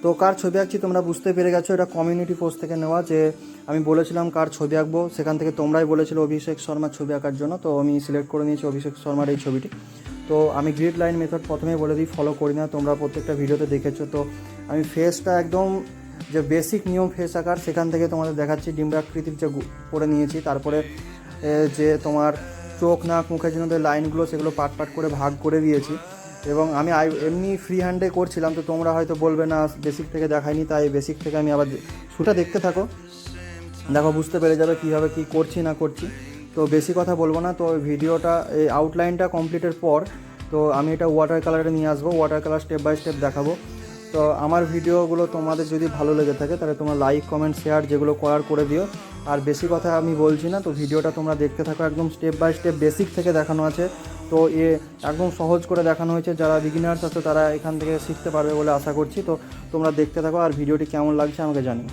তো কার ছবি আঁকছি তোমরা বুঝতে পেরে গেছো, এটা কমিউনিটি পোস্ট থেকে নেওয়া। যে আমি বলেছিলাম কার ছবি আঁকবো, সেখান থেকে তোমরাই বলেছিল অভিষেক শর্মার ছবি আঁকার জন্য, তো আমি সিলেক্ট করে নিয়েছি অভিষেক শর্মার এই ছবিটি। তো আমি গ্রিড লাইন মেথড প্রথমেই বলে দিই, ফলো করি না, তোমরা প্রত্যেকটা ভিডিওতে দেখেছো। তো আমি ফেসটা একদম যে বেসিক নিয়ম ফেস আঁকার সেখান থেকে তোমাদের দেখাচ্ছি, ডিম্বাকৃতির যে করে নিয়েছি। তারপরে যে তোমার চোখ নাক মুখের জন্য যে লাইনগুলো সেগুলো পার্ট পার্ট করে ভাগ করে দিয়েছি। এবং আমি এমনি ফ্রি হ্যান্ডে করছিলাম, তো তোমরা হয়তো বলবে না বেসিক থেকে দেখাইনি, তাই বেসিক থেকে আমি আবার শুটা দেখতে থাকো, দেখো বুঝতে পেরে যাবে কীভাবে কী করছি না করছি। তো বেশি কথা বলবো না, তো ভিডিওটা এই আউটলাইনটা কমপ্লিটের পর তো আমি এটা ওয়াটার কালারে নিয়ে আসবো, water colour step by step দেখাবো। তো আমার ভিডিওগুলো তোমাদের যদি ভালো লেগে থাকে তাহলে তোমরা লাইক কমেন্ট শেয়ার যেগুলো করার করে দিও। আর বেশি কথা আমি বলছি না, তো ভিডিওটা তোমরা দেখতে থাকো, একদম স্টেপ বাই স্টেপ বেসিক থেকে দেখানো আছে। তো একদম সহজ করে দেখানো হয়েছে, যারা বিগিনার্স আছে তারা এখান থেকে শিখতে পারবে বলে আশা করছি। তো তোমরা দেখতে থাকো আর ভিডিওটি কেমন লাগছে আমাকে জানিও।